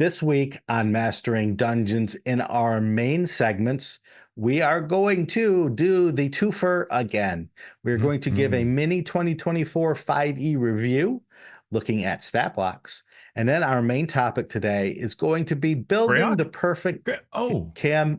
This week on Mastering Dungeons, in our main segments, we are going to do the twofer again. We're going to give a mini 2024 5e review looking at stat blocks. And then our main topic today is going to be building the perfect building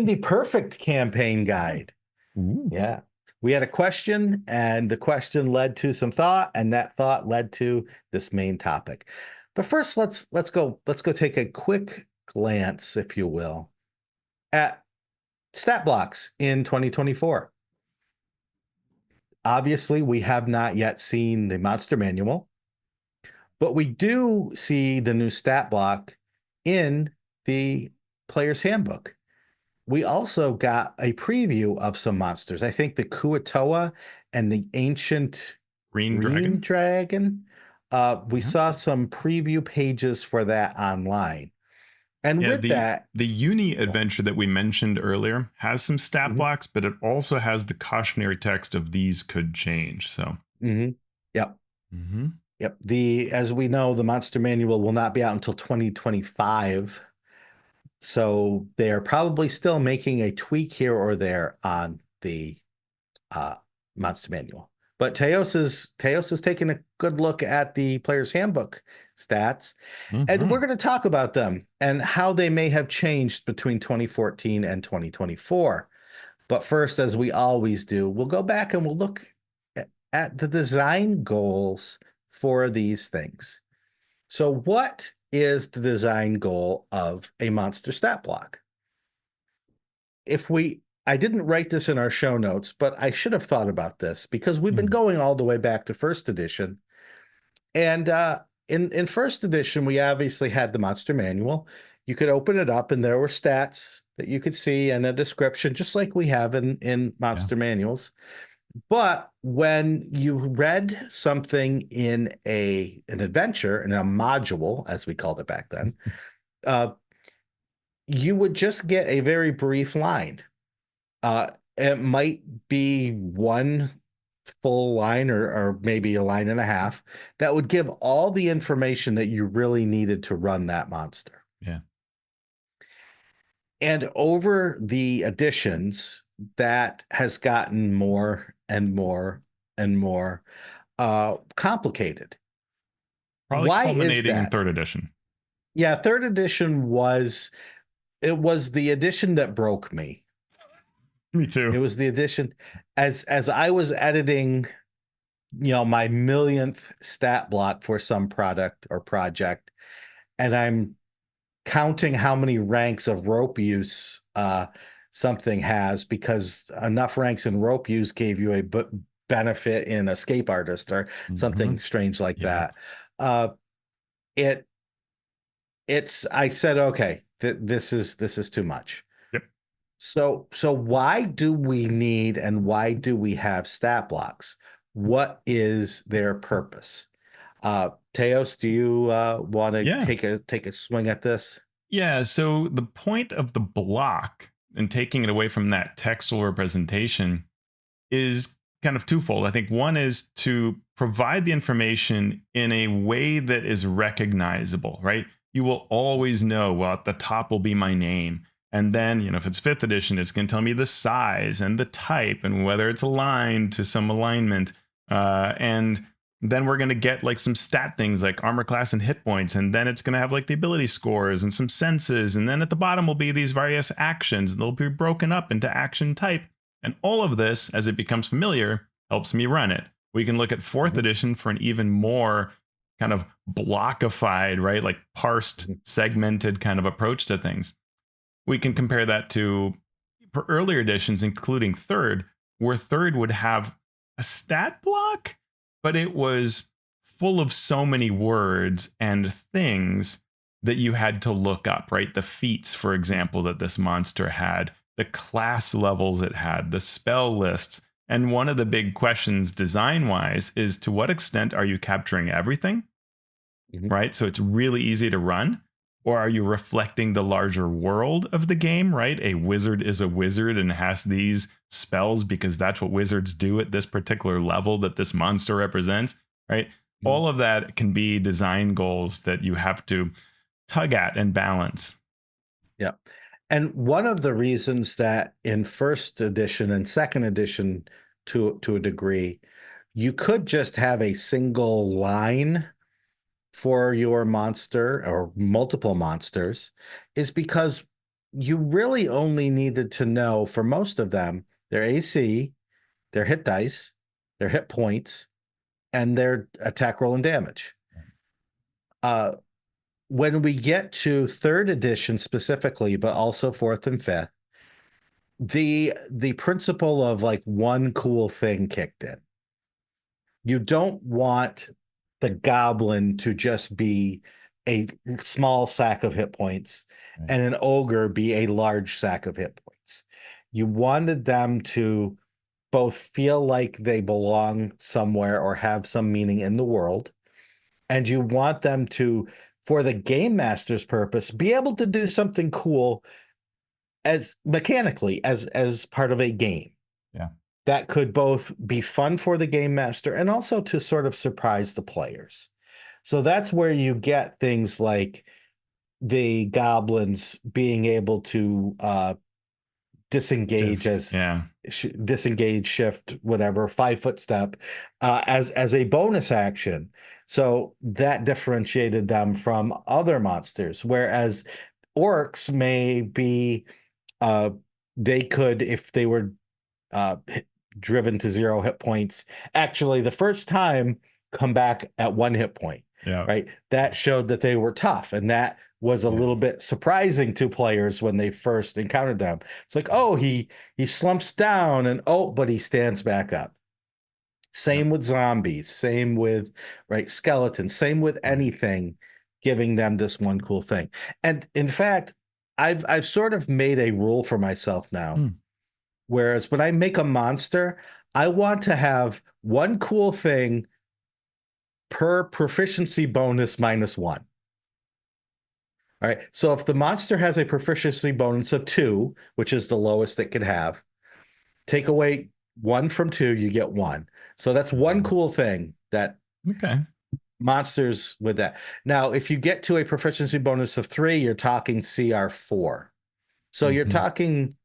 the perfect campaign guide. Ooh. Yeah. We had a question, and the question led to some thought, and that thought led to this main topic. But first, let's go take a quick glance, if you will, at stat blocks in 2024. Obviously, we have not yet seen the monster manual, but we do see the new stat block in the player's handbook. We also got a preview of some monsters. I think the Kuatoa and the ancient Green Dragon. We saw some preview pages for that online. And with that, the Uni adventure that we mentioned earlier has some stat blocks, but it also has the cautionary text of these could change. So, yep. As we know, the monster manual will not be out until 2025. So they are probably still making a tweak here or there on the monster manual. But Teos is taking a good look at the player's handbook stats, and we're going to talk about them and how they may have changed between 2014 and 2024. But first, as we always do, we'll go back and we'll look at the design goals for these things. So what is the design goal of a monster stat block? I didn't write this in our show notes, but I should have thought about this because we've been going all the way back to first edition. And in first edition, we obviously had the monster manual. You could open it up and there were stats that you could see and a description, just like we have in monster manuals. But when you read something in an adventure, in a module, as we called it back then, you would just get a very brief line. It might be one full line or maybe a line and a half that would give all the information that you really needed to run that monster. Yeah. And over the editions, that has gotten more and more and more complicated. Probably culminating in third edition. Yeah, third edition was the edition that broke me. Me too. It was the edition as I was editing, my millionth stat block for some product or project, and I'm counting how many ranks of rope use something has, because enough ranks in rope use gave you a benefit in escape artist or something strange like that. I said, okay, this is too much. So why do we need and why do we have stat blocks? What is their purpose? Teos, do you want to take a swing at this? Yeah, so the point of the block and taking it away from that textual representation is kind of twofold. I think one is to provide the information in a way that is recognizable, right? You will always know, well, at the top will be my name. And then, if it's fifth edition, it's going to tell me the size and the type and whether it's aligned to some alignment. And then we're going to get like some stat things like armor class and hit points. And then it's going to have like the ability scores and some senses. And then at the bottom will be these various actions. They'll be broken up into action type. And all of this, as it becomes familiar, helps me run it. We can look at fourth edition for an even more kind of blockified, right? Like parsed, segmented kind of approach to things. We can compare that to earlier editions, including third, where third would have a stat block, but it was full of so many words and things that you had to look up, right? The feats, for example, that this monster had, the class levels it had, the spell lists. And one of the big questions design-wise is, to what extent are you capturing everything, right? So it's really easy to run. Or are you reflecting the larger world of the game, right? A wizard is a wizard and has these spells because that's what wizards do at this particular level that this monster represents, right? Mhm. all of that can be design goals that you have to tug at and balance. Yeah. And one of the reasons that in first edition and second edition, to a degree, you could just have a single line for your monster or multiple monsters is because you really only needed to know for most of them their AC, their hit dice, their hit points, and their attack roll and damage. Uh, when we get to third edition specifically, but also fourth and fifth, the principle of like one cool thing kicked in. You don't want the goblin to just be a small sack of hit points Right. and an ogre be a large sack of hit points. You wanted them to both feel like they belong somewhere or have some meaning in the world, and you want them to, for the game master's purpose, be able to do something cool as mechanically as part of a game Yeah. that could both be fun for the game master and also to sort of surprise the players. So that's where you get things like the goblins being able to disengage Shift. as Yeah. disengage, shift, whatever, 5 foot step as a bonus action. So that differentiated them from other monsters. Whereas orcs may be, uh, they could, if they were uh, driven to 0 hit points, actually the first time come back at 1 hit point, Yeah. right? That showed that they were tough, and that was a Yeah. little bit surprising to players when they first encountered them. It's like, oh, he slumps down, and oh, but he stands back up. Same with zombies, same with right skeletons, same with anything, giving them this one cool thing. And in fact, I've sort of made a rule for myself now. Hmm. Whereas when I make a monster, I want to have one cool thing per proficiency bonus -1. All right. So if the monster has a proficiency bonus of 2, which is the lowest it could have, take away 1 from 2, you get 1. So that's one cool thing that Okay. monsters with that. Now, if you get to a proficiency bonus of 3, you're talking CR4. So you're Mhm. talking,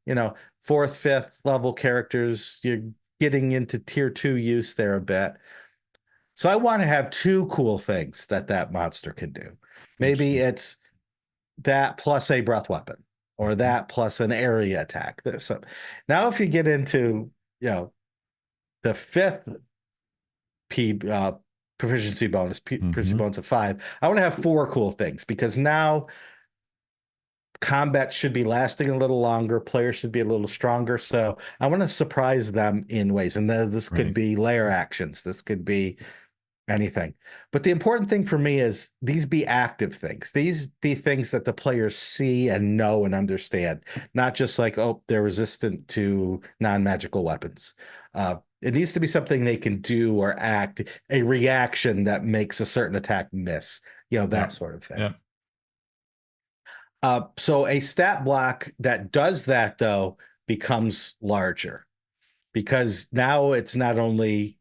fourth, fifth level characters. You're getting into tier 2 use there a bit. So I want to have 2 cool things that monster can do. Maybe Interesting. it's that plus a breath weapon, or that plus an area attack. So now, if you get into, the fifth P proficiency bonus, proficiency Mhm. bonus of 5, I want to have 4 cool things because now combat should be lasting a little longer. Players should be a little stronger. So I want to surprise them in ways. And this could Right. be layer actions. This could be anything. But the important thing for me is these be active things. These be things that the players see and know and understand, not just like, oh, they're resistant to non-magical weapons. It needs to be something they can do or act, a reaction that makes a certain attack miss, that Yep. sort of thing. Yep. So a stat block that does that, though, becomes larger because now it's not only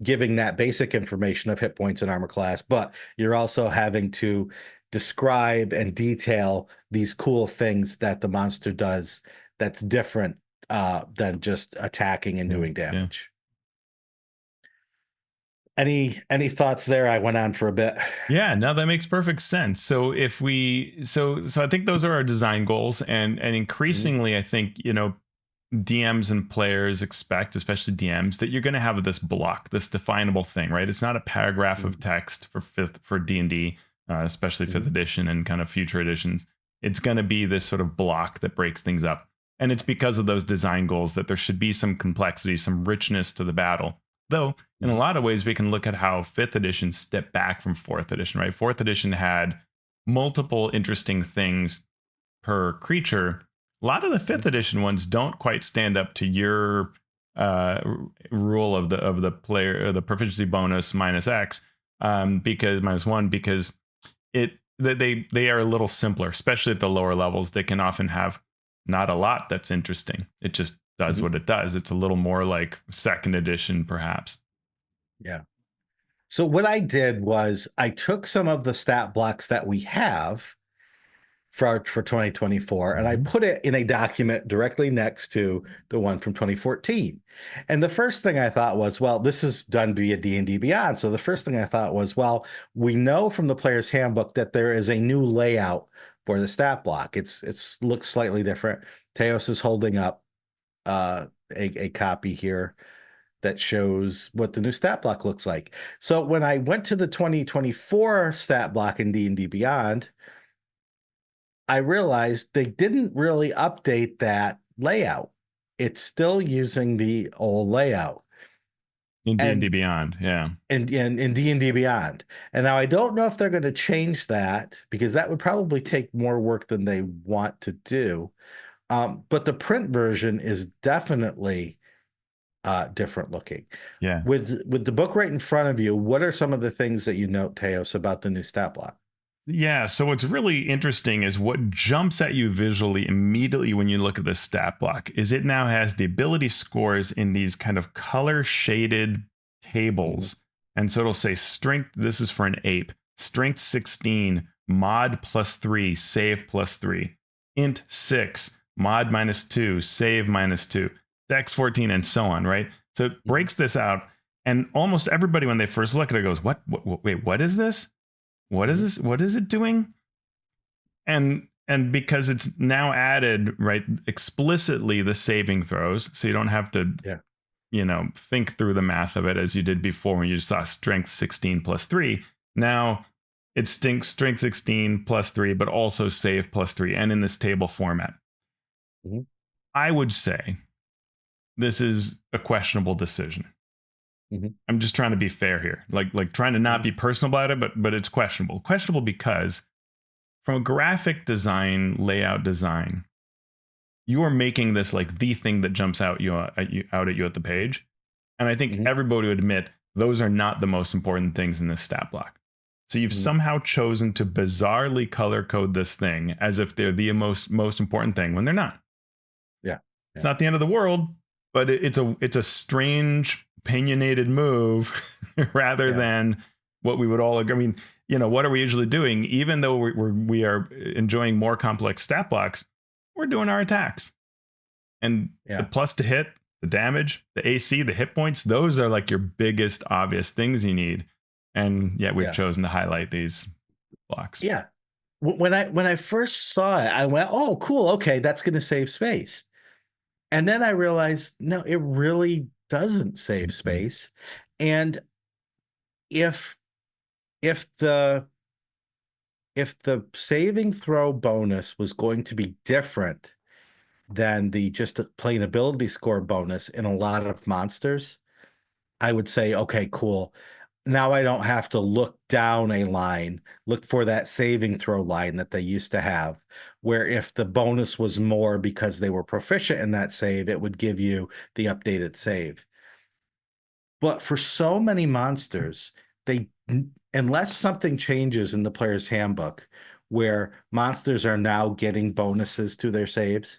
giving that basic information of hit points and armor class, but you're also having to describe and detail these cool things that the monster does that's different than just attacking and Yeah. doing Yeah. damage. Any thoughts there? I went on for a bit. Yeah, no, that makes perfect sense. So if we so I think those are our design goals, and Mhm. increasingly I think, DMs and players expect, especially DMs, that you're going to have this block, this definable thing, right? It's not a paragraph of text for D&D, especially fifth Mhm. edition and kind of future editions. It's going to be this sort of block that breaks things up. And it's because of those design goals that there should be some complexity, some richness to the battle. Though in a Mhm. lot of ways we can look at how fifth edition stepped back from fourth edition, right? Fourth edition had multiple interesting things per creature. A lot of the fifth edition ones don't quite stand up to your rule of the player, the proficiency bonus -X, because -1, because they are a little simpler, especially at the lower levels. They can often have not a lot that's interesting. It just does Mhm. what it does. It's a little more like second edition, perhaps. Yeah. So what I did was I took some of the stat blocks that we have for 2024 and I put it in a document directly next to the one from 2014. And the first thing I thought was, well, this is done via D&D Beyond. So the first thing I thought was, well, we know from the player's handbook that there is a new layout for the stat block. It's looks slightly different. Teos is holding up a copy here that shows what the new stat block looks like. So when I went to the 2024 stat block in D&D Beyond, I realized they didn't really update that layout. It's still using the old layout. In D&D And Beyond, yeah. in D&D Beyond. And now I don't know if they're going to change that because that would probably take more work than they want to do. But the print version is definitely different looking. Yeah. With the book right in front of you, what are some of the things that you note, Teos, about the new stat block? Yeah, so what's really interesting is what jumps at you visually immediately when you look at the stat block is it now has the ability scores in these kind of color shaded Mm-hmm. tables. And so it'll say strength, this is for an ape, strength 16, mod +3, save +3, int 6, mod -2, save -2, dex 14, and so on, right? So it breaks this out. And almost everybody, when they first look at it, goes, wait, what is this? What is Mm-hmm. this? What is it doing? And because it's now added right explicitly the saving throws, so you don't have to Yeah. think through the math of it as you did before when you just saw strength 16 +3. Now it stinks strength 16 +3, but also save +3, and in this table format. Mm-hmm. I would say this is a questionable decision. Mm-hmm. I'm just trying to be fair here, like trying to not be personal about it, but it's questionable. Questionable because from a graphic design, layout design, you are making this like the thing that jumps out at you at the page. And I think Mm-hmm. everybody would admit those are not the most important things in this stat block. So you've Mm-hmm. somehow chosen to bizarrely color code this thing as if they're the most important thing when they're not. Yeah. It's Yeah. not the end of the world, but it's a strange opinionated move rather Yeah. than what we would all agree. I mean, what are we usually doing? Even though we are enjoying more complex stat blocks, we're doing our attacks and the Yeah. plus to hit, the damage, the AC, the hit points. Those are like your biggest obvious things you need, and yet we've Yeah. chosen to highlight these blocks. Yeah. When I first saw it, I went, "Oh, cool. Okay, that's going to save space." And then I realized, no, it really doesn't save Mhm. space. And if if the if the saving throw bonus was going to be different than the just a plain ability score bonus in a lot of monsters, I would say, okay, cool. Now I don't have to look down a line, look for that saving throw line that they used to have, where if the bonus was more because they were proficient in that save, it would give you the updated save. But for so many monsters, they unless something changes in the player's handbook where monsters are now getting bonuses to their saves,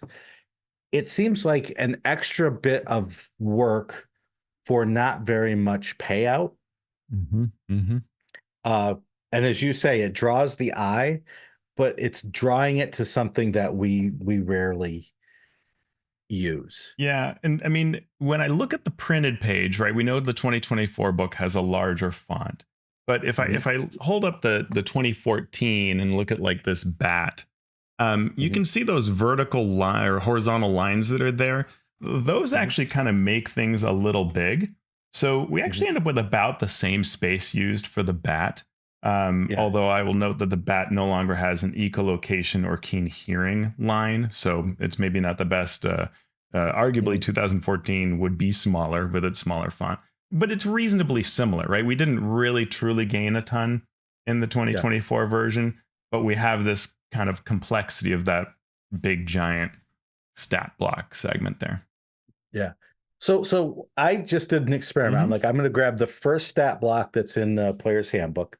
it seems like an extra bit of work for not very much payout. Mm-hmm. Mm-hmm. Uh, and as you say, it draws the eye, but it's drawing it to something that we rarely use. Yeah, and I mean, when I look at the printed page, right, we know the 2024 book has a larger font. But if I Mhm. if I hold up the 2014 and look at like this bat, you Mhm. can see those vertical line or horizontal lines that are there. Those Mhm. actually kind of make things a little big. So we Mhm. actually end up with about the same space used for the bat. Yeah. Although I will note that the bat no longer has an echolocation or keen hearing line, so it's maybe not the best. Arguably, Mhm. 2014 would be smaller with its smaller font, but it's reasonably similar, right? We didn't really truly gain a ton in the Yeah. 2024 version, but we have this kind of complexity of that big giant stat block segment there. Yeah. So I just did an experiment. I'm Hmm. like, I'm going to grab the first stat block that's in the player's handbook,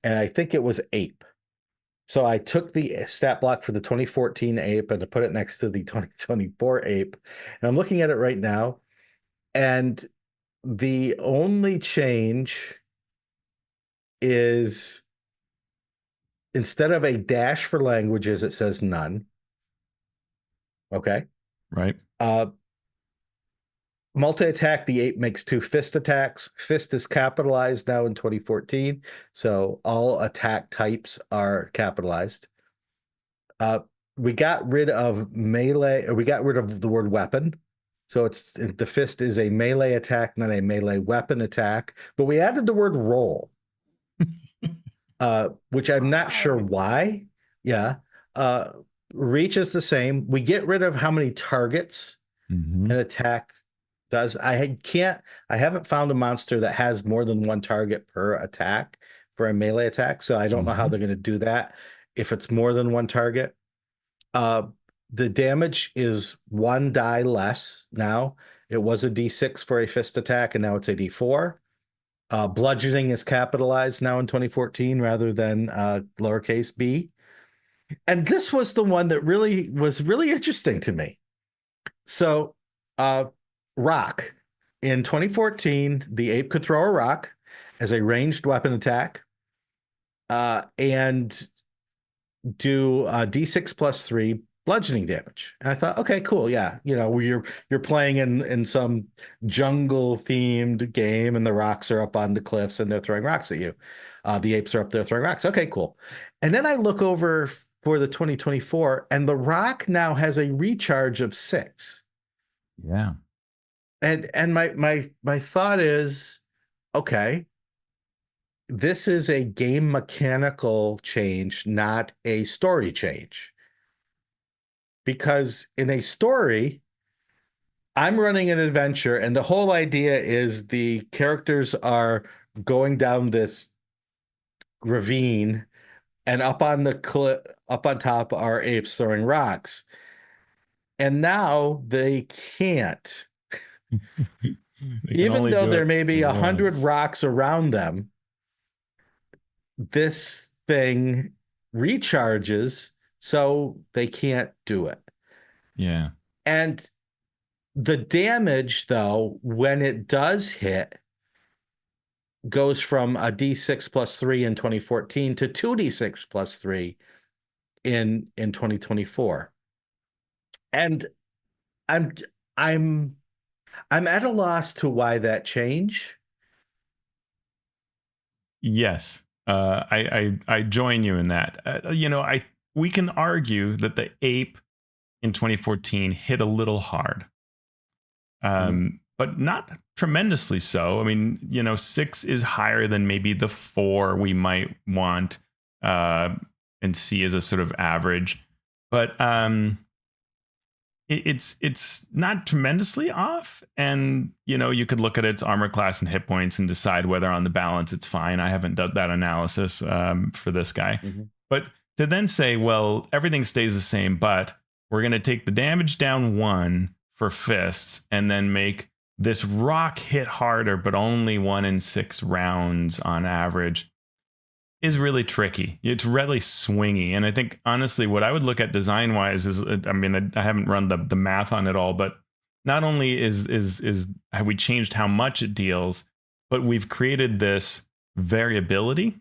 and I think it was ape. So I took the stat block for the 2014 ape and I put it next to the 2024 ape. And I'm looking at it right now. And the only change is instead of a dash for languages, it says none. Okay. Right. Multi-attack, the ape makes 2 fist attacks. Fist is capitalized now in 2014, so all attack types are capitalized. We got rid of melee, or we got rid of the word weapon. So it's the fist is a melee attack, not a melee weapon attack. But we added the word roll, which I'm not sure why. Yeah. Uh, reach is the same. We get rid of how many targets an attack does. I haven't found a monster that has more than 1 target per attack for a melee attack. So I don't know how they're going to do that if it's more than 1 target. The damage is 1 die less now. It was a D6 for a fist attack, and now it's a D4. Bludgeoning is capitalized now in 2014 rather than lowercase b. And this was the one that was really interesting to me. So, rock. In 2014, the ape could throw a rock as a ranged weapon attack and do D6 plus 3 bludgeoning damage. And I thought, okay, cool, yeah, you're playing in some jungle themed game, and the rocks are up on the cliffs, and they're throwing rocks at you. The apes are up there throwing rocks. Okay, cool. And then I look over for the 2024, and the rock now has a recharge of 6. Yeah. And my thought is, okay, this is a game mechanical change, not a story change. Because in a story, I'm running an adventure, and the whole idea is the characters are going down this ravine, and up on top are apes throwing rocks. And now they can't. Even though there may be 100 rocks around them, this thing recharges, so they can't do it. Yeah. And the damage, though, when it does hit, goes from a D6 plus 3 in 2014 to 2D6 plus 3 in 2024. And I'm at a loss to why that change. Yes. I join you in that. We can argue that the ape in 2014 hit a little hard. But not tremendously so. I mean, 6 is higher than maybe the 4 we might want and see as a sort of average. But it's not tremendously off. And, you could look at its armor class and hit points and decide whether on the balance it's fine. I haven't done that analysis for this guy. But to then say, well, everything stays the same, but we're going to take the damage down 1 for fists and then make this rock hit harder, but only 1 in 6 rounds on average, is really tricky. It's really swingy. And I think, honestly, what I would look at design wise is, I mean, I haven't run the math on it all, but not only is have we changed how much it deals, but we've created this variability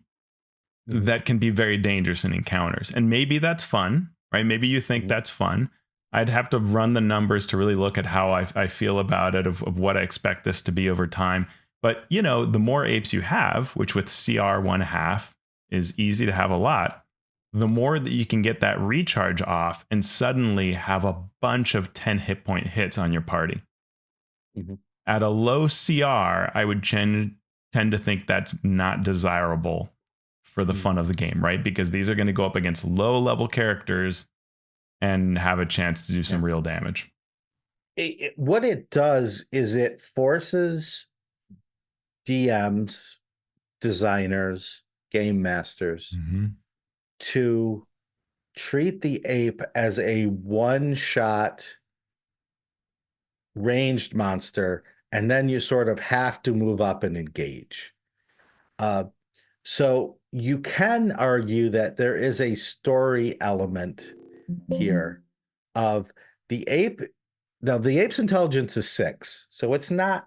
that can be very dangerous in encounters. And maybe that's fun, right? Maybe you think that's fun. I'd have to run the numbers to really look at how I feel about it, of what I expect this to be over time. But, the more apes you have, which with CR 1/2 is easy to have a lot, the more that you can get that recharge off and suddenly have a bunch of 10 hit point hits on your party. At a low CR, I would tend to think that's not desirable for the fun of the game, right? Because these are going to go up against low level characters and have a chance to do some real damage. What it does is it forces DMs, designers, game masters to treat the ape as a one-shot ranged monster, and then you sort of have to move up and engage. So you can argue that there is a story element here of the ape. Now, the ape's intelligence is 6, so it's not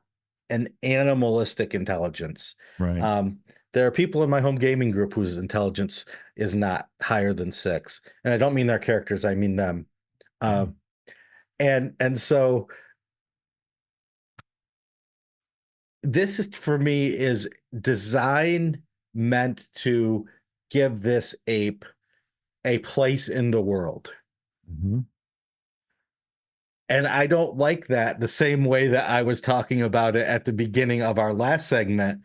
an animalistic intelligence. Right. There are people in my home gaming group whose intelligence is not higher than 6, and I don't mean their characters, I mean them. Yeah. And so this is, for me, is design meant to give this ape a place in the world. Mm-hmm. And I don't like that the same way that I was talking about it at the beginning of our last segment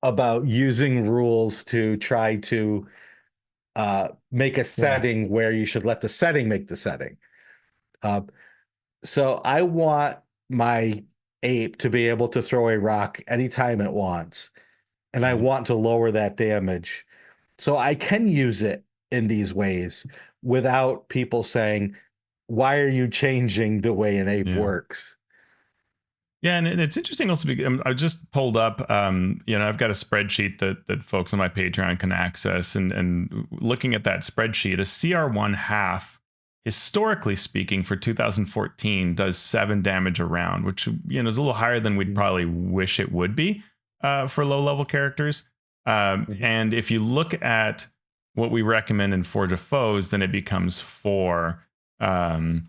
about using rules to try to make a setting where you should let the setting make the setting. Uh, so I want my ape to be able to throw a rock anytime it wants, and I want to lower that damage. So I can use it in these ways without people saying, why are you changing the way an ape Yeah. works? Yeah, and it's interesting also because I just pulled up, I've got a spreadsheet that folks on my Patreon can access, and looking at that spreadsheet, a CR1 half, historically speaking, for 2014 does 7 damage a round, which is a little higher than we'd probably wish it would be for low level characters. And if you look at what we recommend in Forge of Foes, then it becomes 4, and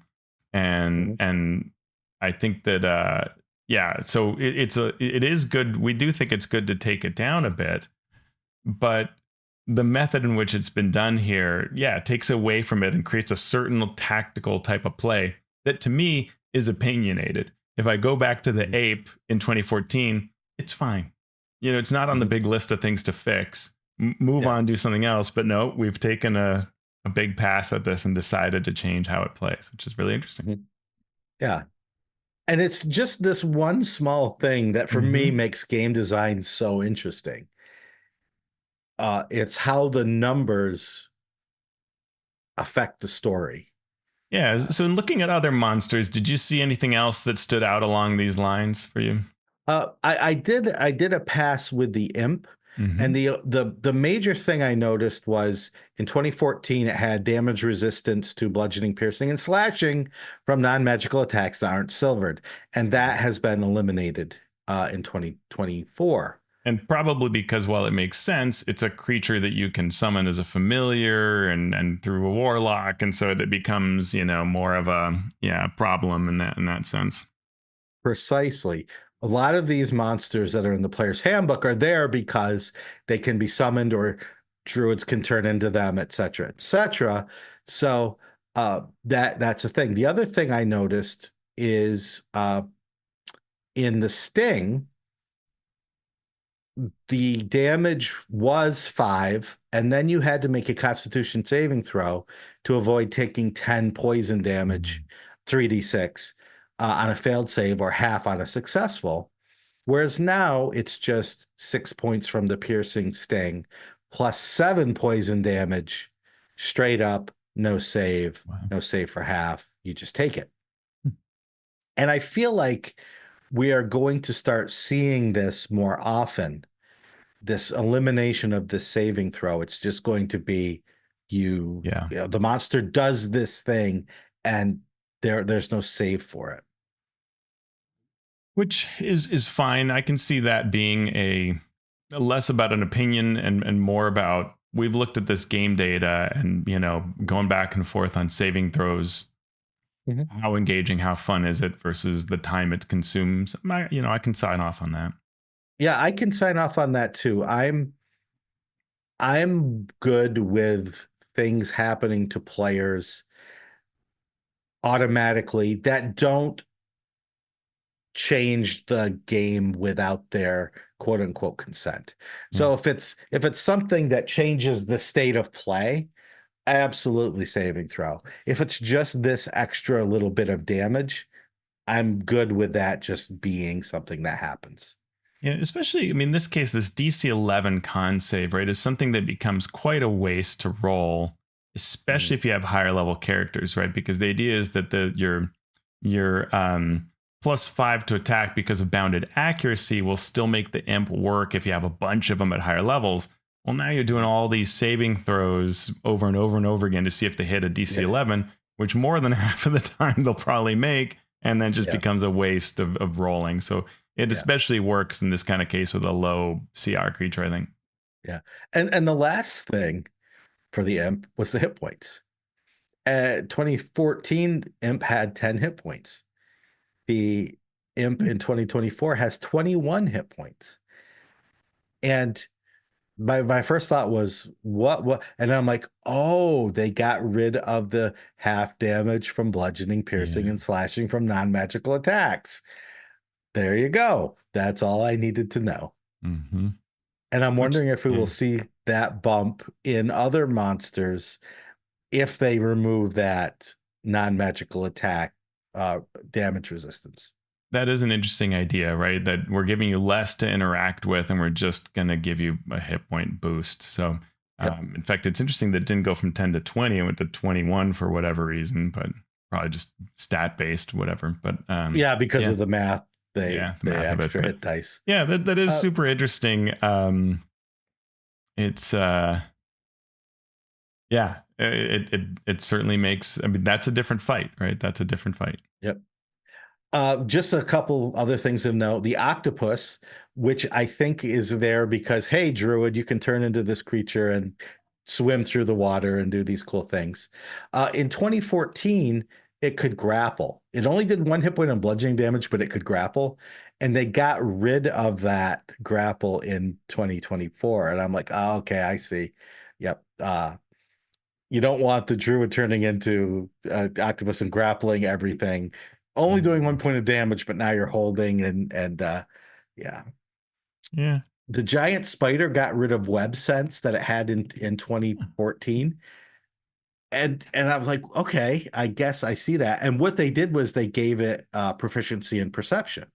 I think that yeah, so it is good. We do think it's good to take it down a bit, but the method in which it's been done here, yeah, it takes away from it and creates a certain tactical type of play that to me is opinionated. If I go back to the ape in 2014, it's fine. It's not on the big list of things to fix. Move on, do something else. But no, we've taken a big pass at this and decided to change how it plays, which is really interesting. Yeah. And it's just this one small thing that for me makes game design so interesting. It's how the numbers affect the story. Yeah. So, in looking at other monsters, did you see anything else that stood out along these lines for you? I did a pass with the imp, and Mm-hmm. the major thing I noticed was in 2014 it had damage resistance to bludgeoning, piercing, and slashing from non-magical attacks that aren't silvered, and that has been eliminated in 2024. And probably because while it makes sense, it's a creature that you can summon as a familiar and through a warlock, and so it becomes more of a problem in that sense. Precisely. A lot of these monsters that are in the player's handbook are there because they can be summoned or druids can turn into them, et cetera, et cetera. So that's a thing. The other thing I noticed is in the sting, the damage was 5, and then you had to make a Constitution saving throw to avoid taking 10 poison damage, 3d6 on a failed save or half on a successful. Whereas now it's just 6 points from the piercing sting plus 7 poison damage straight up, no save, Wow. no save for half. You just take it. And I feel like we are going to start seeing this more often, this elimination of the saving throw. It's just going to be Yeah. the monster does this thing and there's no save for it. Which is fine. I can see that being a less about an opinion and more about we've looked at this game data and going back and forth on saving throws, how engaging, how fun is it versus the time it consumes. I can sign off on that. Yeah, I can sign off on that too. I'm good with things happening to players automatically that don't change the game without their quote unquote consent. So if it's something that changes the state of play, absolutely saving throw. If it's just this extra little bit of damage, I'm good with that just being something that happens. Yeah, especially, in this case, this DC 11 con save, right, is something that becomes quite a waste to roll, especially if you have higher level characters, right? Because the idea is that your +5 to attack because of bounded accuracy will still make the imp work if you have a bunch of them at higher levels. Well, now you're doing all these saving throws over and over and over again to see if they hit a DC 11, which more than half of the time they'll probably make, and then just becomes a waste of rolling. So it especially works in this kind of case with a low CR creature, I think. Yeah. And the last thing for the imp was the hit points. 2014, imp had 10 hit points. The imp in 2024 has 21 hit points. And my first thought was what, and I'm like, oh, they got rid of the half damage from bludgeoning, piercing, Yeah. and slashing from non-magical attacks. There you go. That's all I needed to know. Mm-hmm. And I'm Which, wondering if we yeah. will see that bump in other monsters if they remove that non-magical attack damage resistance. That is an interesting idea, right? That we're giving you less to interact with, and we're just going to give you a hit point boost. So, Yep. in fact, it's interesting that it didn't go from 10 to 20; it went to 21 for whatever reason, but probably just stat based, whatever. But Yeah, because yeah, of the math, they yeah, the they math of it. extra But hit dice. yeah, that is Uh, super interesting. It's yeah, it certainly makes. I mean, that's a different fight, right? That's a different fight. yep. Just a couple other things to note. The octopus, which I think is there because, hey, Druid, you can turn into this creature and swim through the water and do these cool things. In 2014, it could grapple. It only did 1 hit point on bludgeoning damage, but it could grapple. And they got rid of that grapple in 2024. And I'm like, oh, okay, I see. Yep. You don't want the druid turning into octopus and grappling everything, only doing 1 point of damage, but now you're holding and yeah. Yeah. The giant spider got rid of web sense that it had in 2014. And I was like, okay, I guess I see that. And what they did was they gave it proficiency in perception.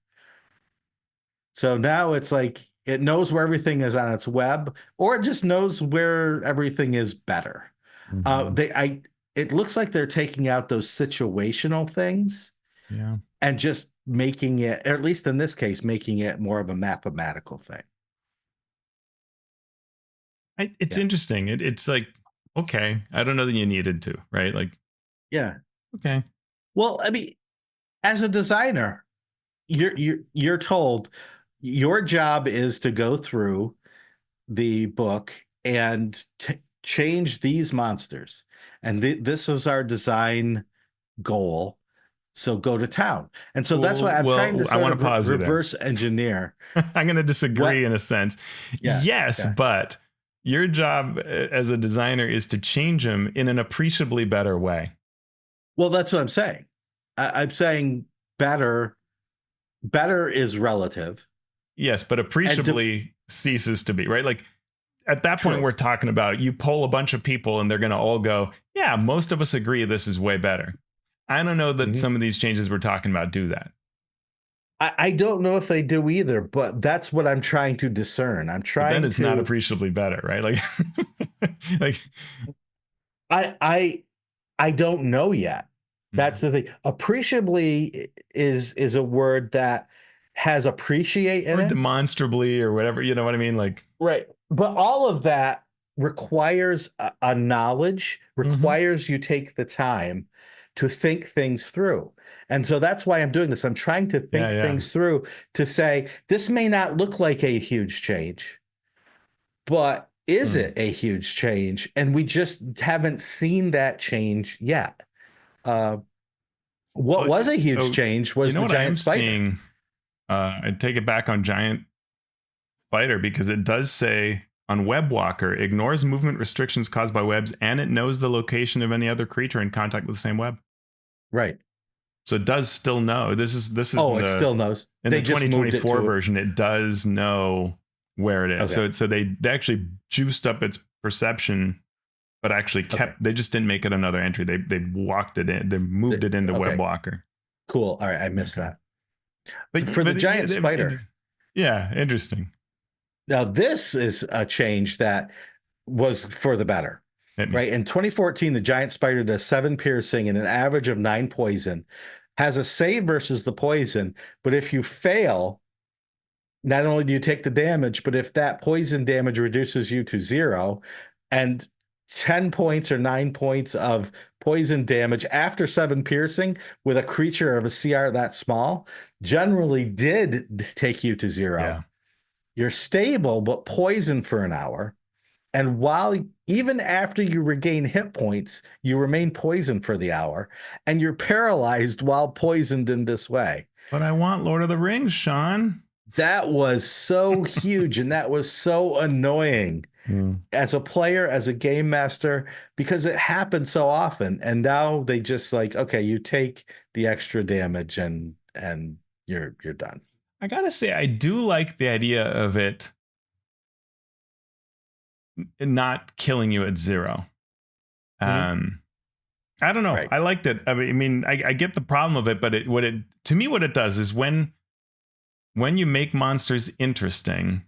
So now it's like it knows where everything is on its web, or it just knows where everything is better. Mm-hmm. It looks like they're taking out those situational things Yeah. and just making it, or at least in this case, making it more of a mathematical thing. It's Yeah. interesting. It's like, okay, I don't know that you needed to, right? Like, Yeah. okay. Well, I mean, as a designer, you're told your job is to go through the book and change these monsters. And this is our design goal. So go to town. And so that's why I'm trying to Well, I sort want of to pause you there. reverse engineer I'm going to disagree what. in a sense. Yeah. Yes, Yeah. but your job as a designer is to change them in an appreciably better way. Well, that's what I'm saying. I'm saying better. Better is relative. Yes, but appreciably ceases to be, right? Like at that point, True. we're talking about you poll a bunch of people and they're going to all go, yeah, most of us agree this is way better. I don't know that Mhm. some of these changes we're talking about do that. I don't know if they do either, but that's what I'm trying to discern. I'm But then trying it's not to. appreciably better, right? Like, like, I don't know yet. That's mhm. the thing. Appreciably is a word that has appreciate in Or it. demonstrably or whatever, you know what I mean? Like, Right. But all of that requires a knowledge, mm-hmm. requires you take the time to think things through. And so that's why I'm doing this. I'm trying to think Yeah. things through to say, this may not look like a huge change, but is Mm. it a huge change? And we just haven't seen that change yet. Uh, what Well, was a huge oh, change you was know the what I giant am spider. seeing? I take it back on Giant Fighter because it does say on Web Walker ignores movement restrictions caused by webs and it knows the location of any other creature in contact with the same web. Right. So it does still know. This is Oh, it still knows. in the They just moved it 2024 to. version. It does know where it is. Okay. So they actually juiced up its perception, but actually Okay. kept. They just didn't make it another entry. They walked it in. They moved it into Okay. Web Walker. Cool. All right. I missed Okay. that. For the But giant spider. yeah, interesting. Now, this is a change that was for the better, Hit me. right? In 2014, the giant spider does 7 piercing and an average of 9 poison, has a save versus the poison, but if you fail, not only do you take the damage, but if that poison damage reduces you to 0 and 10 points or 9 points of poison damage after 7 piercing with a creature of a CR that small generally did take you to 0. Yeah. You're stable, but poisoned for an hour. And even after you regain hit points, you remain poisoned for the hour, and you're paralyzed while poisoned in this way. But I want Lord of the Rings, Shawn. That was so huge, and that was so annoying as a player, as a game master, because it happened so often. And now they just like, okay, you take the extra damage and you're done. I gotta say, I do like the idea of it not killing you at 0. Um, I don't know. Right. I liked it. I get the problem of it, but to me, what it does is when you make monsters interesting,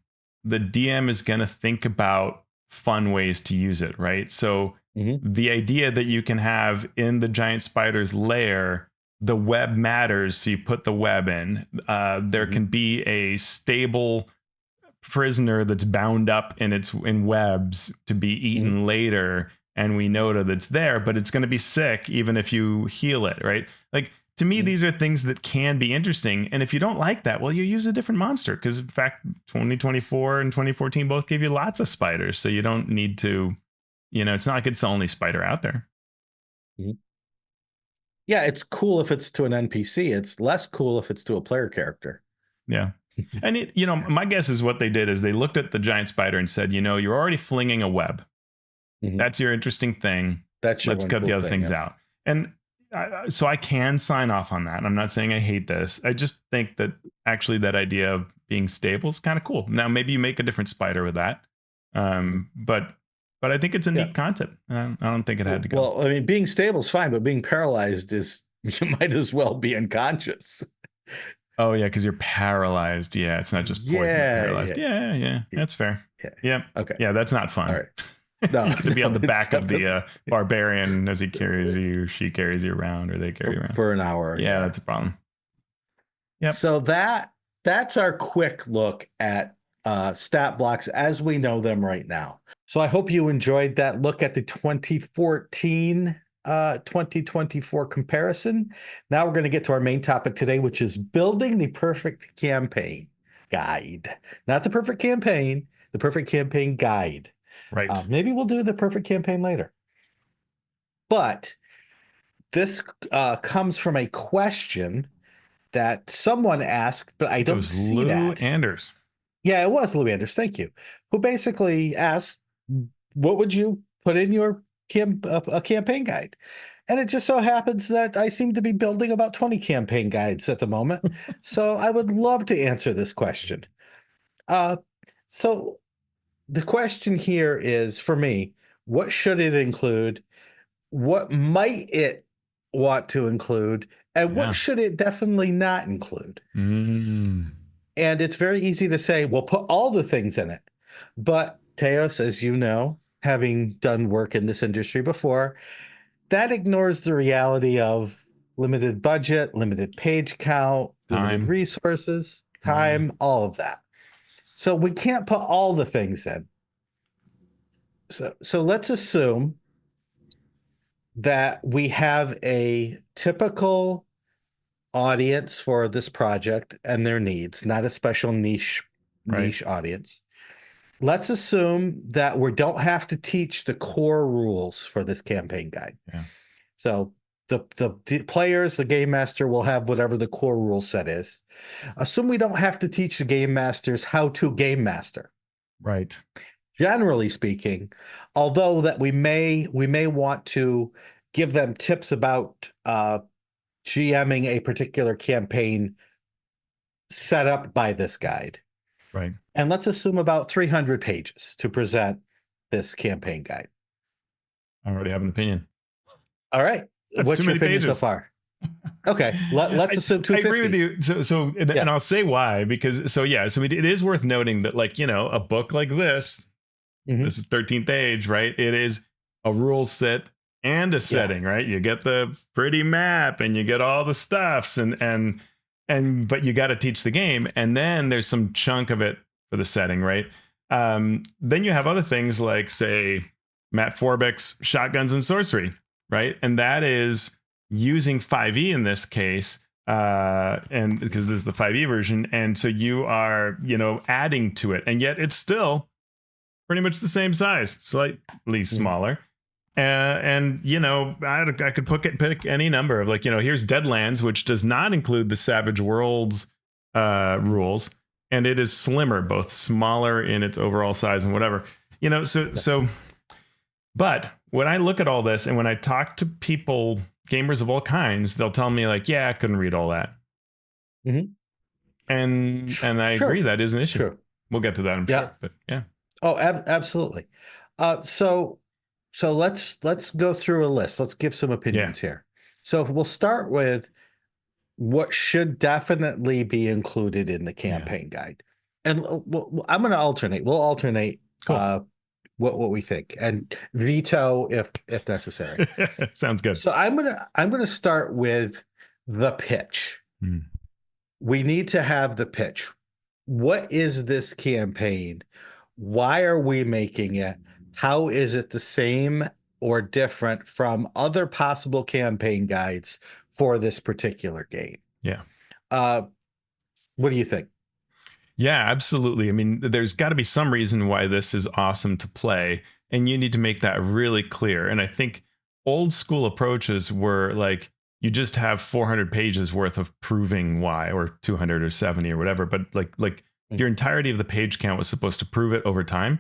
the DM is going to think about fun ways to use it, right? So the idea that you can have in the giant spider's lair, the web matters, so you put the web in. There can be a stable prisoner that's bound up in webs to be eaten later, and we know that it's there, but it's going to be sick even if you heal it, right? Like, to me, these are things that can be interesting. And if you don't like that, well, you use a different monster, because in fact 2024 and 2014 both gave you lots of spiders, so you don't need to, it's not like it's the only spider out there. Yeah, it's cool if it's to an NPC. It's less cool if it's to a player character. Yeah. And my guess is what they did is they looked at the giant spider and said, you're already flinging a web. That's your interesting thing. That's your Let's one cut cool the other thing, things out. And so I can sign off on that. I'm not saying I hate this. I just think that actually that idea of being stable is kind of cool. Now, maybe you make a different spider with that. But I think it's a neat concept. I don't think it had to go. Well, I mean, being stable is fine, but being paralyzed is, you might as well be unconscious. Oh yeah, because you're paralyzed. Yeah, it's not just poison. Paralyzed. Yeah. That's fair. Yeah. Okay. Yeah, that's not fun. All right. No, you get to be on the back of definitely... the barbarian as he carries you, she carries you around, or they carry you around for an hour. Yeah, that's a problem. Yep. So that's our quick look at stat blocks as we know them right now. So I hope you enjoyed that look at the 2014 2024 comparison. Now we're going to get to our main topic today, which is building the perfect campaign guide. Not the perfect campaign, the perfect campaign guide. Right. Maybe we'll do the perfect campaign later. But this comes from a question that someone asked, but I don't see Lou that. Anders. Yeah, it was Lou Anders. Thank you. Who basically asked, what would you put in your a campaign guide? And it just so happens that I seem to be building about 20 campaign guides at the moment. So I would love to answer this question. So the question here is, for me, what should it include? What might it want to include? And what should it definitely not include? And it's very easy to say, well, put all the things in it. But Teos, as you know, having done work in this industry before, that ignores the reality of limited budget, limited page count, limited resources, time, all of that. So we can't put all the things in. So let's assume that we have a typical audience for this project and their needs, not a special niche audience. Let's assume that we don't have to teach the core rules for this campaign guide. Yeah. So the players, the game master will have whatever the core rule set is. Assume we don't have to teach the game masters how to game master. Right. Generally speaking, although that we may want to give them tips about GMing a particular campaign set up by this guide. Right. And let's assume about 300 pages to present this campaign guide. I already have an opinion. All right. That's what's your opinion so far? Okay, let's assume 250. I agree with you. And I'll say why, because it is worth noting that, like, a book like this, this is 13th age, right? It is a rule set and a setting, right? You get the pretty map and you get all the stuffs but you got to teach the game, and then there's some chunk of it for the setting, right? Then you have other things like, say, Matt Forbeck's Shotguns and Sorcery, right? And that is using 5e in this case, and because this is the 5e version, and so you are, adding to it, and yet it's still pretty much the same size, slightly Mhm. smaller. And I could pick any number of, like, here's Deadlands, which does not include the Savage Worlds Mhm. rules, and it is slimmer, both smaller in its overall size and whatever. So Yep. but when I look at all this and when I talk to people, gamers of all kinds, they'll tell me like, yeah, I couldn't read all that. Mhm. And I agree True. that is an issue. True. We'll get to that, I'm Yeah. sure. But yeah. Oh, absolutely. So let's go through a list. Let's give some Yeah. opinions here. So we'll start with what should definitely be included in the Yeah. campaign guide, and I'm going to alternate. We'll alternate Cool. what we think and veto if necessary. Sounds good. So I'm gonna start with the pitch. Mm. We need to have the pitch. What is this campaign? Why are we making it? How is it the same or different from other possible campaign guides for this particular game? Yeah. Uh, what do you think? Yeah, absolutely. I mean, there's got to be some reason why this is awesome to play, and you need to make that really clear. And I think old school approaches were like, you just have 400 pages worth of proving why, or 200 or 70 or whatever, but like Mm. your entirety of the page count was supposed to prove it over time.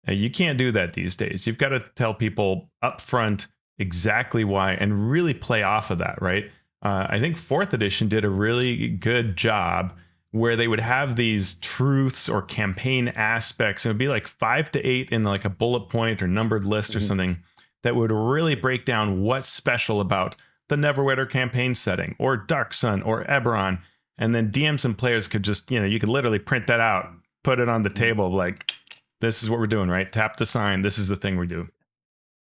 You can't do that these days. You've got to tell people up front exactly why and really play off of that, right? I think fourth edition did a really good job where they would have these truths or campaign aspects. It would be like 5 to 8 in like a bullet point or numbered list or Mhm. something that would really break down what's special about the Neverwinter campaign setting or Dark Sun or Eberron. And then DMs and players could just, you could literally print that out, put it on the Mhm. table of like, this is what we're doing, right? Tap the sign. This is the thing we do.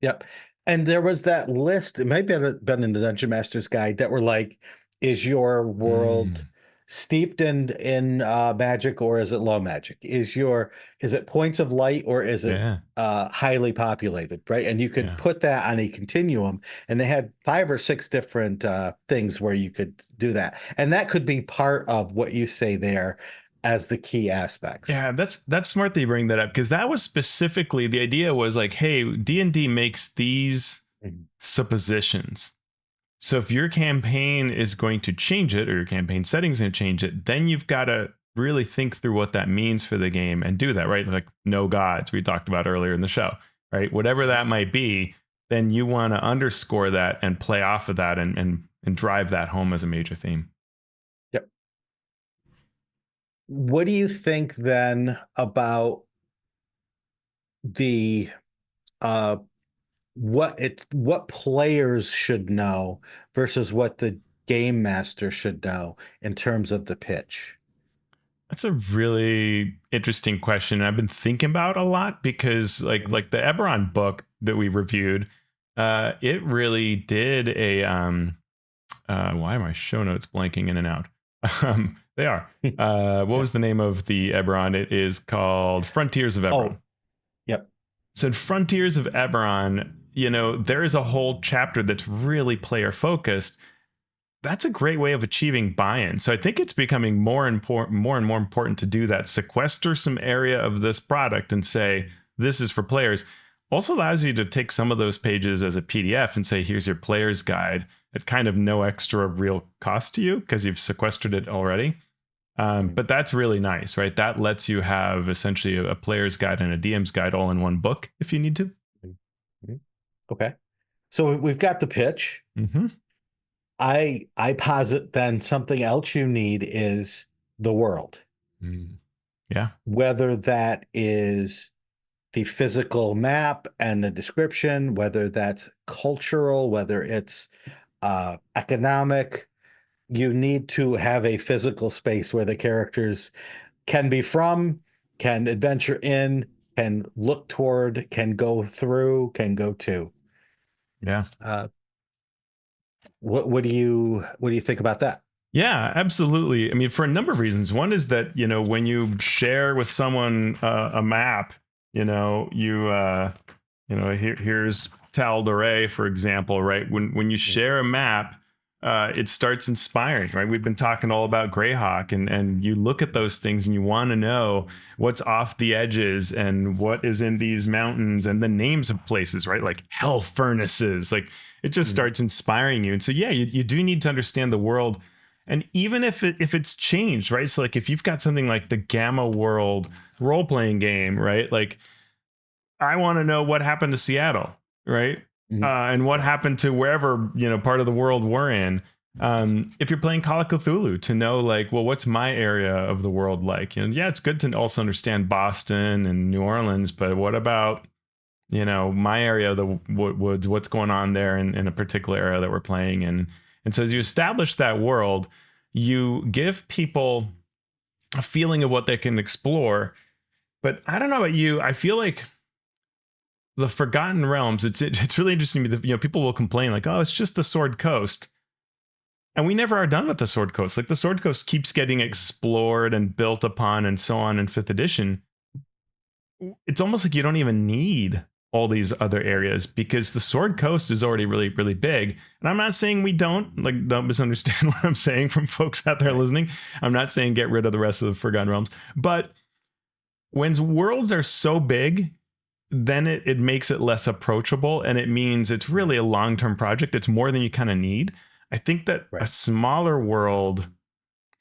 Yep. And there was that list, it might have been in the Dungeon Master's Guide, that were like, is your world Mm, steeped in magic or is it low magic? Is it points of light or is it yeah, highly populated, right? And you could yeah, put that on a continuum, and they had 5 or 6 different things where you could do that. And that could be part of what you say there as the key aspects. yeah. That's smart that you bring that up, because that was specifically the idea. Was like, hey, D&D makes these Mhm. suppositions. So if your campaign is going to change it, or your campaign settings going to change it, then you've got to really think through what that means for the game and do that, right? Like no gods we talked about earlier in the show, right? Whatever that might be, then you want to underscore that and play off of that, and drive that home as a major theme. Yep. What do you think then about the uh what players should know versus what the game master should know in terms of the pitch? That's a really interesting question. I've been thinking about a lot because Mhm. like the Eberron book that we reviewed, it really did a why are my show notes blanking in and out? They are. What Yeah. was the name of the Eberron? It is called Frontiers of Eberron. Oh, yep. So in Frontiers of Eberron, there is a whole chapter that's really player focused. That's a great way of achieving buy-in. So I think it's becoming more important, more and more important to do that. Sequester some area of this product and say, this is for players. Also allows you to take some of those pages as a PDF and say, here's your player's guide at kind of no extra real cost to you because you've sequestered it already. Mhm. But that's really nice, right? That lets you have essentially a player's guide and a DM's guide all in one book if you need to. Mhm. Mhm. Okay. So we've got the pitch. Mm-hmm. I posit then something else you need is the world, Mm. Yeah. whether that is the physical map and the description, whether that's cultural, whether it's economic. You need to have a physical space where the characters can be from, can adventure in, can look toward, can go through, can go to. Yeah. Uh, what do you think about that? Yeah, absolutely. I mean, for a number of reasons. One is that, when you share with someone a map, here's Tal for example, right? When you Mhm. share a map, it starts inspiring, right? We've been talking all about Greyhawk, and you look at those things and you want to know what's off the edges and what is in these mountains and the names of places, right? Like hell furnaces. Like it just Mm. starts inspiring you. And so yeah, you do need to understand the world. And even if it's changed, right? So like if you've got something like the Gamma World role playing game, right? Like I want to know what happened to Seattle, right? Mhm. And what Yeah. happened to wherever part of the world we're in. If you're playing Call of Cthulhu, to know like, well, what's my area of the world like? Yeah, it's good to also understand Boston and New Orleans, but what about my area of the woods? What's going on there in a particular area that we're playing in? And so as you establish that world, you give people a feeling of what they can explore. But I don't know about you, I feel like the Forgotten Realms, it's really interesting to me that people will complain like, oh, it's just the Sword Coast, and we never are done with the Sword Coast. Like the Sword Coast keeps getting explored and built upon and so on in fifth edition. It's almost like you don't even need all these other areas because the Sword Coast is already really really big. And I'm not saying we don't misunderstand what I'm saying from folks out there Right. listening. I'm not saying get rid of the rest of the Forgotten Realms, but when worlds are so big, then it makes it less approachable, and it means it's really a long-term project. It's more than you kind of need. I think that a Right. smaller world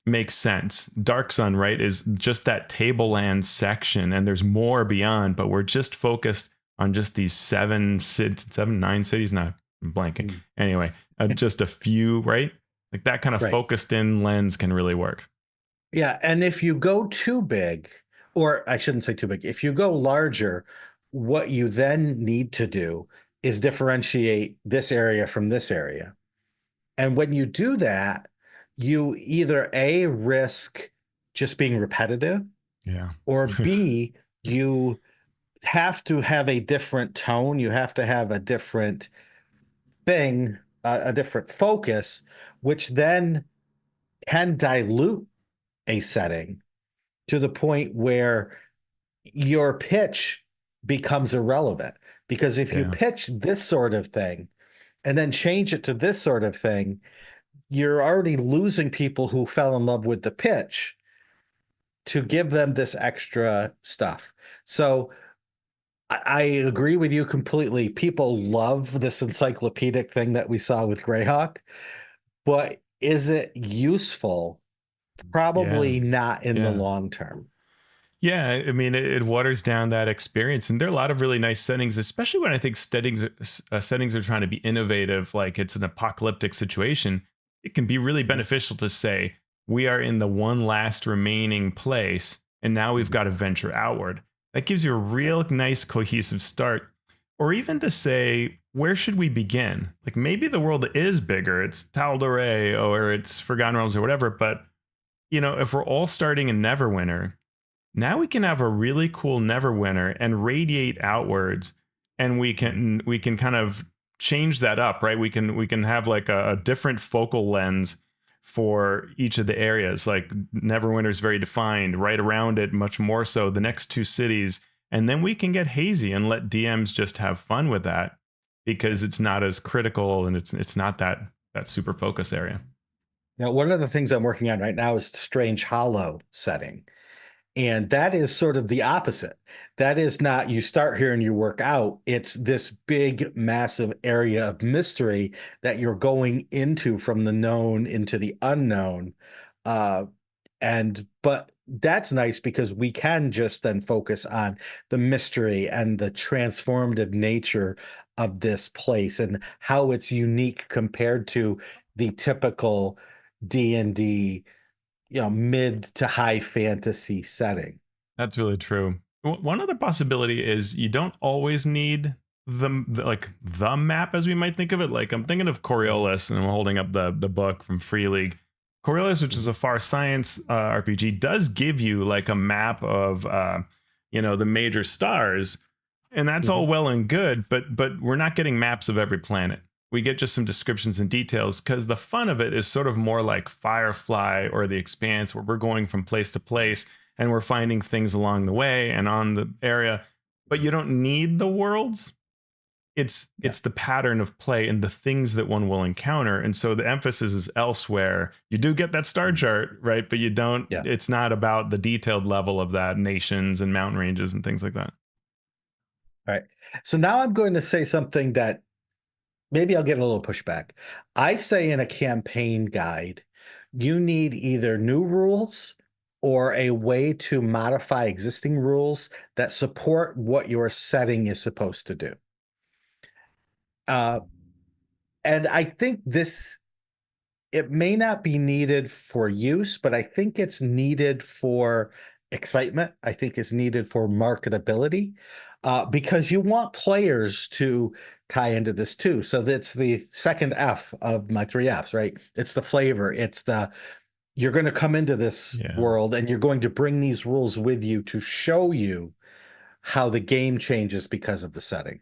makes sense. Dark Sun, right, is just that tableland section, and there's more beyond, but we're just focused on just these 9 cities. Not blanking. Mm. Anyway, just a few, right? Like that kind of Right. focused in lens can really work. Yeah, and if you go too big, or I shouldn't say too big, if you go larger, what you then need to do is differentiate this area from this area. And when you do that, you either A, risk just being repetitive, Yeah. or B, you have to have a different tone. You have to have a different thing, a different focus, which then can dilute a setting to the point where your pitch becomes irrelevant. Because if you Yeah. pitch this sort of thing and then change it to this sort of thing, you're already losing people who fell in love with the pitch to give them this extra stuff. So I agree with you completely. People love this encyclopedic thing that we saw with Greyhawk, but is it useful? Yeah. Probably not in the Yeah. long term. Yeah, I mean, it waters down that experience, and there are a lot of really nice settings, especially when I think settings are trying to be innovative, like it's an apocalyptic situation. It can be really Mhm. beneficial to say we are in the one last remaining place, and now we've Mhm. got to venture outward. That gives you a Right. real nice cohesive start, or even to say where should we begin? Like maybe the world is bigger, it's Tal'Dorei or it's Forgotten Realms or whatever, but if we're all starting in Neverwinter, now we can have a really cool Neverwinter and radiate outwards, and we Mhm. can kind of change that up, right? We can have like a different focal lens for each of the areas. Like Neverwinter is very defined, right around it much more so the next two cities, and then we can get hazy and let DMs just have fun with that because it's not as critical and it's not that super focus area. Now, one of the things I'm working on right now is Strange Hollow setting. And that is sort of the opposite. That is not you start here and you work out. It's this big, massive area of mystery that you're going into from the known into the unknown. Uh, but that's nice because we can just then focus on the mystery and the transformative nature of this place and how it's unique compared to the typical D&D, mid to high fantasy setting. That's really true. One other possibility is you don't always need like the map as we might think of it. Like I'm thinking of Coriolis, and I'm holding up the book from Free League. Coriolis, which is Mhm. a far science RPG, does give you like a map of the major stars, and that's all Mhm. well and good. But we're not getting maps of every planet. We get just some descriptions and details because the fun of it is sort of more like Firefly or The Expanse, where we're going from place to place and we're finding things along the way and on the area, but you don't need the worlds. Yeah. it's the pattern of play and the things that one will encounter, and so the emphasis is elsewhere. You do get that star Mhm. chart, right? But you don't. Yeah. It's not about the detailed level of that, nations and mountain ranges and things like that. All right. So now I'm going to say something that maybe I'll get a little pushback. I say in a campaign guide, you need either new rules or a way to modify existing rules that support what your setting is supposed to do. Uh, and I think this, it may not be needed for use, but I think it's needed for excitement. I think it's needed for marketability, because you want players to tie into this too. So that's the second F of my three Fs, right? It's the flavor. It's the, you're going to come into this Yeah. world and you're going to bring these rules with you to show you how the game changes because of the setting.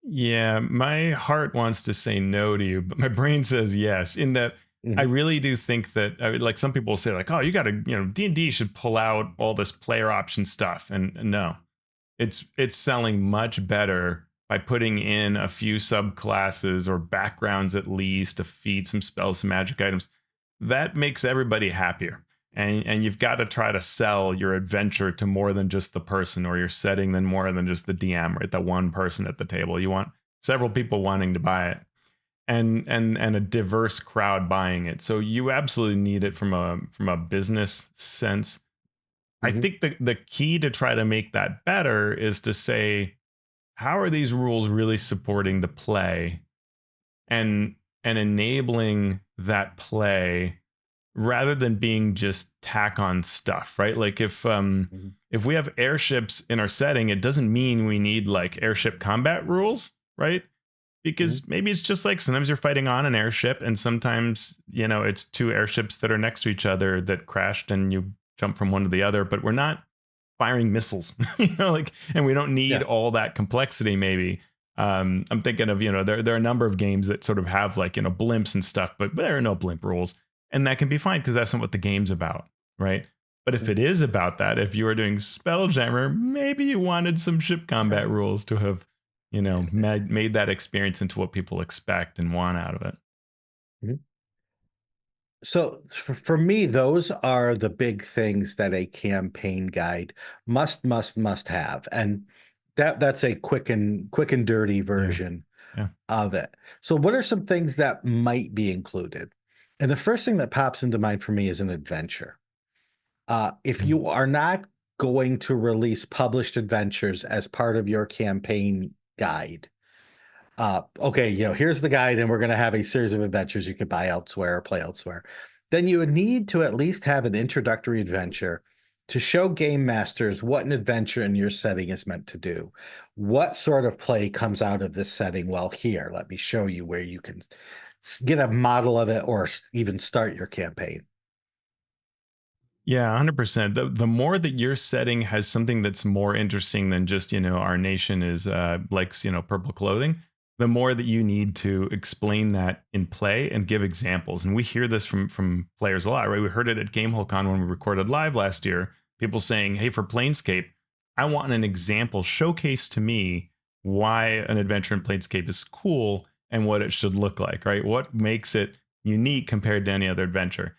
Yeah, my heart wants to say no to you, but my brain says yes. In that, I Mhm. really do think that, like some people say, like, "Oh, you got to, D&D should pull out all this player option stuff," and no, it's selling much better by putting in a few subclasses or backgrounds at least, to feed some spells, some magic items. That makes everybody happier. And you've got to try to sell your adventure to more than just the person, or your setting than more than just the DM, right? That one person at the table. You want several people wanting to buy it, and a diverse crowd buying it. So you absolutely need it from a business sense. I Mhm. think the key to try to make that better is to say, how are these rules really supporting the play, and enabling that play, rather than being just tack on stuff, right? Like Mhm. if we have airships in our setting, it doesn't mean we need like airship combat rules, right? Mhm. Because maybe it's just like sometimes you're fighting on an airship, and sometimes it's two airships that are next to each other that crashed and you jump from one to the other, but we're not firing missiles, like, and we don't need Yeah. all that complexity. Maybe I'm thinking of, there are a number of games that sort of have like, blimps and stuff, but there are no blimp rules, and that can be fine because that's not what the game's about, right? But if Mhm. it is about that, if you are doing Spelljammer, maybe you wanted some ship Yeah. combat rules to have, made that experience into what people expect and want out of it. Mhm. So for me, those are the big things that a campaign guide must have. And that's a quick and dirty Yeah, version yeah. of it. So what are some things that might be included? And the first thing that pops into mind for me is an adventure. If Mm. you are not going to release published adventures as part of your campaign guide, okay, here's the guide, and we're going to have a series of adventures you could buy elsewhere or play elsewhere. Then you would need to at least have an introductory adventure to show game masters what an adventure in your setting is meant to do. What sort of play comes out of this setting? Well, here, let me show you where you can get a model of it or even start your campaign. Yeah, 100%. The more that your setting has something that's more interesting than just, our nation is likes, purple clothing, the more that you need to explain that in play and give examples. And we hear this from players a lot, right? We heard it at GameholeCon when we recorded live last year. People saying, "Hey, for Planescape, I want an example showcase to me why an adventure in Planescape is cool and what it should look like, right? What makes it unique compared to any other adventure?"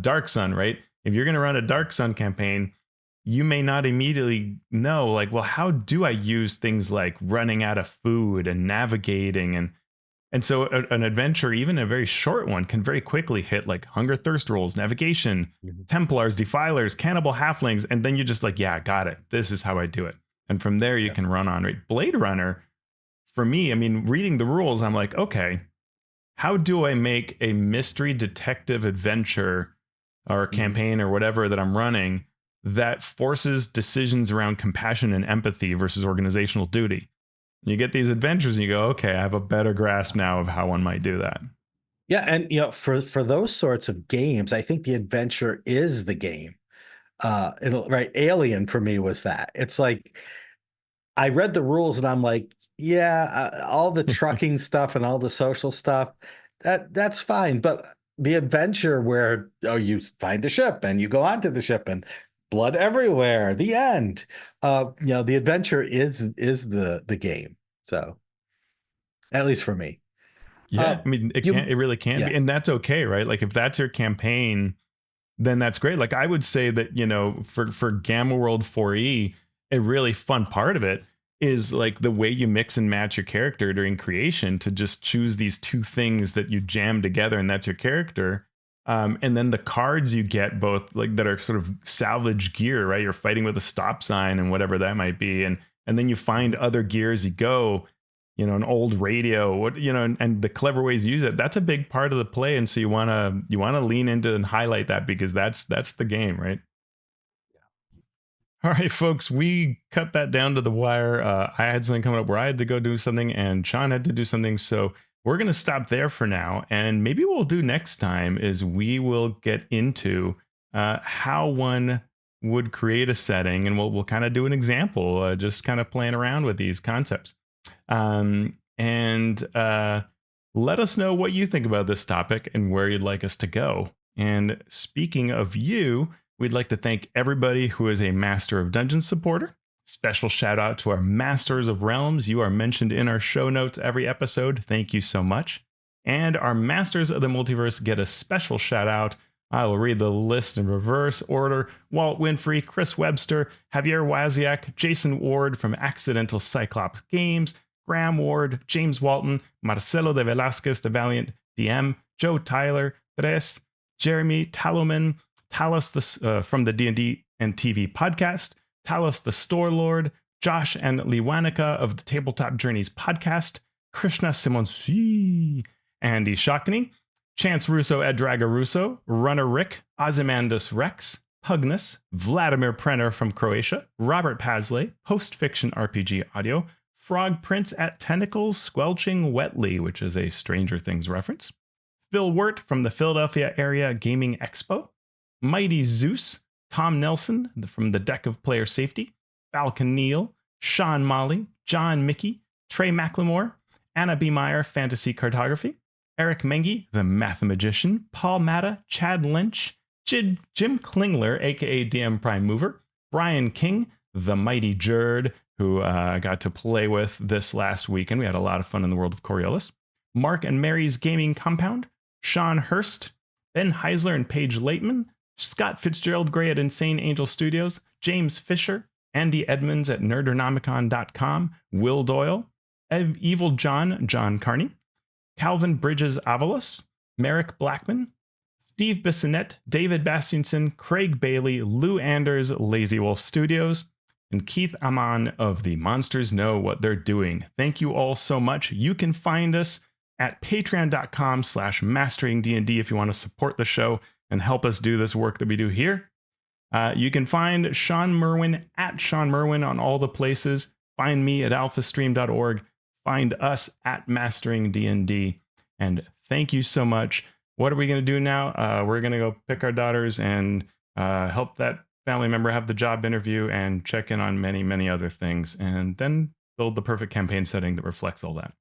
Dark Sun, right? If you're going to run a Dark Sun campaign, you may not immediately know, like, well, how do I use things like running out of food and navigating, and so an adventure, even a very short one, can very quickly hit like hunger, thirst rolls, navigation, Mhm. Templars, Defilers, cannibal halflings, and then you just like, yeah, got it. This is how I do it, and from there you Yeah. can run on. Right, Blade Runner, for me, I mean, reading the rules, I'm like, okay, how do I make a mystery detective adventure or Mhm. campaign or whatever that I'm running that forces decisions around compassion and empathy versus organizational duty? You get these adventures and you go, okay, I have a better grasp now of how one might do that. Yeah, and for those sorts of games, I think the adventure is the game. Right, Alien for me was that. It's like I read the rules and I'm like, yeah, all the trucking stuff and all the social stuff, that's fine. But the adventure where you find a ship and you go onto the ship and blood everywhere, the end. The adventure is the game. So at least for me. Yeah, I mean, it You, really can yeah, be, and that's okay, right? Like if that's your campaign, then that's great. Like I would say that, for Gamma World 4E, a really fun part of it is like the way you mix and match your character during creation to just choose these two things that you jam together, and that's your character. And then the cards you get both like that are sort of salvage gear, right? You're fighting with a stop sign and whatever that might be, and then you find other gear as you go, an old radio, and the clever ways to use it. That's a big part of the play, and so you want to lean into and highlight that, because that's the game, right? All right, folks, we cut that down to the wire. I had something coming up where I had to go do something, and Sean had to do something. So we're going to stop there for now. And maybe what we'll do next time is we will get into how one would create a setting, and we'll kind of do an example, just kind of playing around with these concepts. And let us know what you think about this topic and where you'd like us to go. And speaking of you, we'd like to thank everybody who is a Master of Dungeons supporter. Special shout out to our Masters of Realms. You are mentioned in our show notes every episode. Thank you so much. And our Masters of the Multiverse get a special shout out. I will read the list in reverse order. Walt Winfrey, Chris Webster, Javier Waziak, Jason Ward from Accidental Cyclops Games, Graham Ward, James Walton, Marcelo de Velasquez, the Valiant DM, Joe Tyler, Tres, Jeremy Taloman, Talos from the D&D and TV podcast, Talos the Store Lord, Josh and Liwanica of the Tabletop Journeys podcast, Krishna Simonsi, Andy Shockney, Chance Russo, Edraga Russo, Runner Rick, Ozymandias Rex, Pugnus, Vladimir Prenner from Croatia, Robert Pasley, Post Fiction RPG Audio, Frog Prince at Tentacles, Squelching Wetly, which is a Stranger Things reference, Phil Wirt from the Philadelphia Area Gaming Expo, Mighty Zeus, Tom Nelson from the Deck of Player Safety, Falcon Neal, Sean Molly, John Mickey, Trey McLemore, Anna B. Meyer, Fantasy Cartography, Eric Mengi, the Mathemagician, Paul Matta, Chad Lynch, Jim Klingler, aka DM Prime Mover, Brian King, the Mighty Jerd, who I got to play with this last weekend. We had a lot of fun in the world of Coriolis. Mark and Mary's Gaming Compound, Sean Hurst, Ben Heisler and Paige Laitman, Scott Fitzgerald Gray at Insane Angel Studios, James Fisher, Andy Edmonds at nerdonomicon.com, Will Doyle, Evil John Carney, Calvin Bridges Avalos, Merrick Blackman, Steve Bissonette, David Bastionson, Craig Bailey, Lou Anders, Lazy Wolf Studios, and Keith Aman of The Monsters Know What They're Doing. Thank you all so much. You can find us at patreon.com/masteringdnd if you want to support the show and help us do this work that we do here. You can find Sean Merwin at Sean Merwin on all the places. Find me at alphastream.org. Find us at masteringdnd. And thank you so much. What are we going to do now? We're going to go pick our daughters and help that family member have the job interview and check in on many, many other things, and then build the perfect campaign setting that reflects all that.